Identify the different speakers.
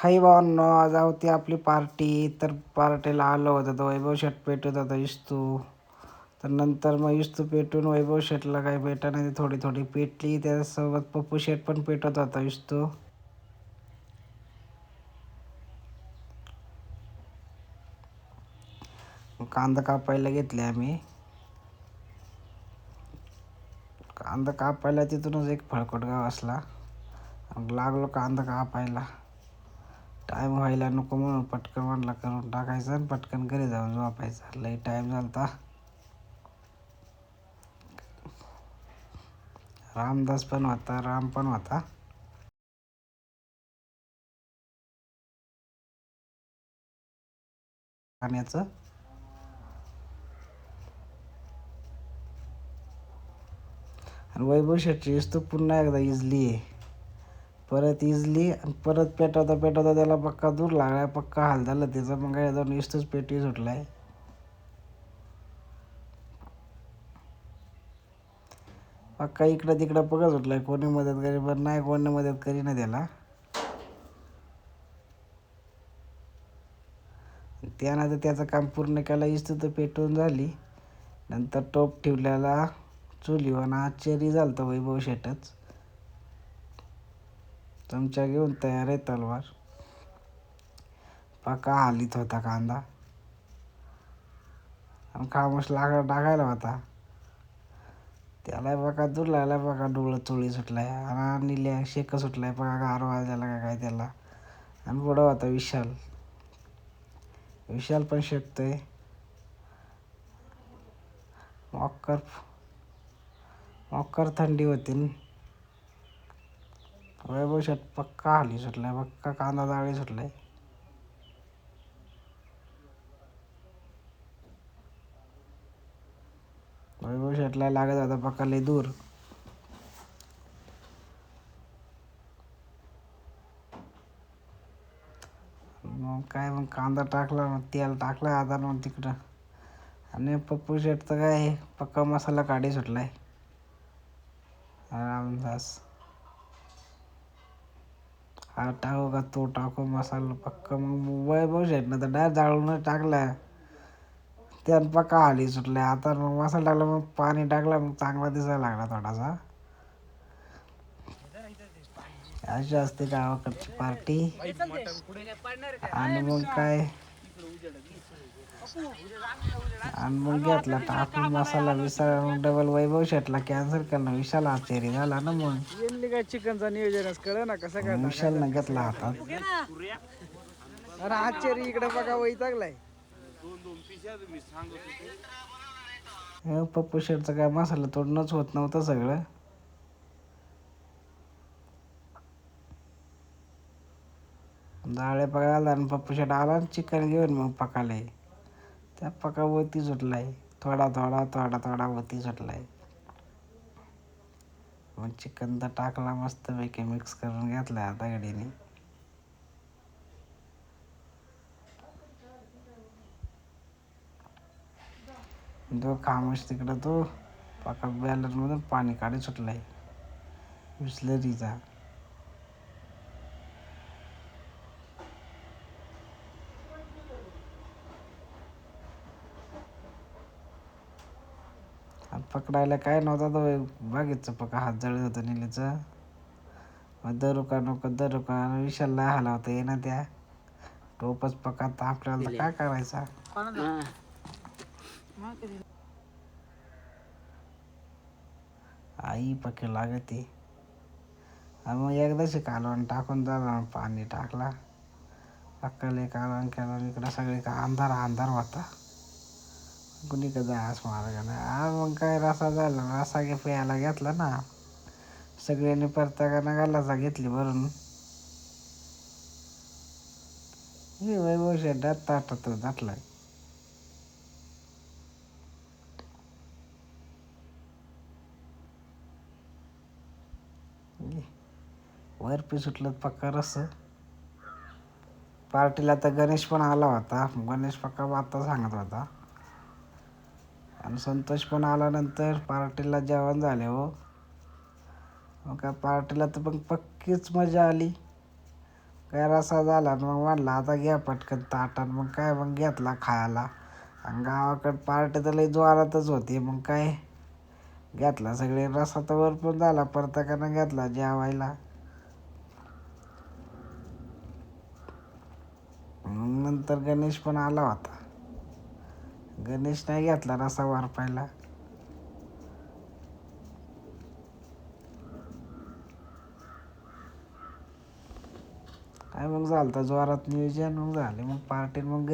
Speaker 1: हाय भावांनो, आज होती आपली पार्टी. तर पार्टीला आलो होतं तर वैभव शेट पेटवत होता इस्तू. तर नंतर मग इस्तू पेटून वैभव शेटला काही भेटा नाही, थोडी थोडी पेटली. त्याच्यासोबत पप्पू शेट पण पेटवत होता इस्तू. कांदा कापायला घेतले आम्ही. कांदा कापायला तिथूनच एक फळकट गाव असला. मग लागलो कांदा कापायला. टाईम व्हायला नको म्हणून पटकन म्हणला करून टाकायचं आणि पटकन घरी जाऊन झोपायचं. लई टाईम झालता. रामदास पण होता, राम पण होता. पाण्याचं आणि वैभव शेटची इस्तू पुन्हा एकदा इजली आहे. परत इजली आणि परत पेटवता पेटवता त्याला पक्का दूर लागला, पक्का हाल झालं त्याचं. मग काय जाऊन इस्तूच पेटी सुटलाय. पक्का इकडं तिकडं बघत सुटलाय. कोणी मदत करी पण नाही, कोणी मदत करी ना त्याला. त्यानं तर त्याचं काम पूर्ण केलं. इस्तू तर पेटवून झाली. नंतर टोप ठेवल्याला चुलीवर आणि आश्चर्य झालं तर वैभव शेटच. चमचा घेऊन तयार आहे तलवार. पक्का हालीत होता कांदा आणि खामोश लाकडं टाकायला होता. त्याला बघा दूर लागला, बघा डोळं चोळी सुटलाय आणि निल्या शेक सुटलाय, बघा गार वाजायला का काय त्याला. आणि पुढं होता विशाल. विशाल पण शेकतोय. मॉकर मॉकर थंडी होती. वैभव शेट पक्का हाली सुटलाय, पक्का कांदा जाळी सुटलाय. वैभव शेटला लागत होता पक्का लय दूर. मग काय, मग कांदा टाकला, मग तेल टाकलं आता मग तिकडं. आणि पप्पू शेटचं काय पक्का मसाला काढी सुटलाय. रामदास हा टाकू का तो टाकू मसाला पक्का. मग वैभव शेटनं तर डायरेक्ट जाळूनच टाकला. त्यानं पक्का हाली सुटलाय. आता मग मसाला टाकला, मग पाणी टाकलं, मग चांगला दिसायला लागला थोडासा. अशी असते गावाकडची पार्टी. आणि मग काय, आणि मग घेतला टाकून मसाला विसाला. मग डबल वैभव शेटला कॅन्सल करणं विशाल आश्चर्य झाला ना. मग
Speaker 2: काय चिकनचा नियोजनच कळ ना कसं काय
Speaker 1: विशालनं घेतला हातात.
Speaker 2: अरे आश्चर्य इकडे बघा वैतागलाय.
Speaker 1: पप्पू शेटचं काय मसाला तोडणंच होत नव्हतं सगळं. जाळे पकायला आणि पप्पू शेट आला चिकन घेऊन मग पकाले. त्या पका वरती सुटलाय. थोडा थोडा थोडा थोडा वरती सुटलाय. मग चिकन तर टाकला मस्तपैकी मिक्स करून घेतला आता गाडीने. तो खामोश तिकडं तो पका बॅलरमधून पाणी काढी सुटलाय बिस्लरीचा. आणि पकडायला काय नव्हता तो बघितचं पका हात जळत होतं निलेचं. मग धरू का नको धरू का, विशालला हलावता ये ना त्या टोपच पका. तर आपल्याला तर काय करायचा. आई पक्के लागते. आणि मग एकदाशी कालवण टाकून झाला, पाणी टाकला. अक्कले कालवण केलं. इकडं सगळे का अंधार अंधार होता. कुणी का जास मार्ग नाही. मग काय रसा झाला, रसा प्यायला घेतला ना. सगळ्यांनी परताकानं गालाचा घेतली भरून. वैभव शेटात ताटात घातलाय. वर सुटलं पक्का रस. पार्टीला तर गणेश पण आला होता. गणेश पक्का आता सांगत होता. आणि संतोष पण आल्यानंतर पार्टीला जेवण झाले हो. मग काय पार्टीला तर पण पक्कीच मजा आली. काय रसा झाला आणि मग म्हणला आता घ्या पटकन ताटात. मग काय मग घेतला खायला. आणि गावाकडं पार्टी तर लई जोरातच होती. मग काय घेतला सगळे. रसा तर भरपूर झाला. प्रत्येकानं घेतला जेवायला. मग नंतर गणेश पण आला होता. गणेश नाही घेतला रसा वारपायला. काय मग झालं तर जोरात नियोजन. मग झाले मग पार्टी. मग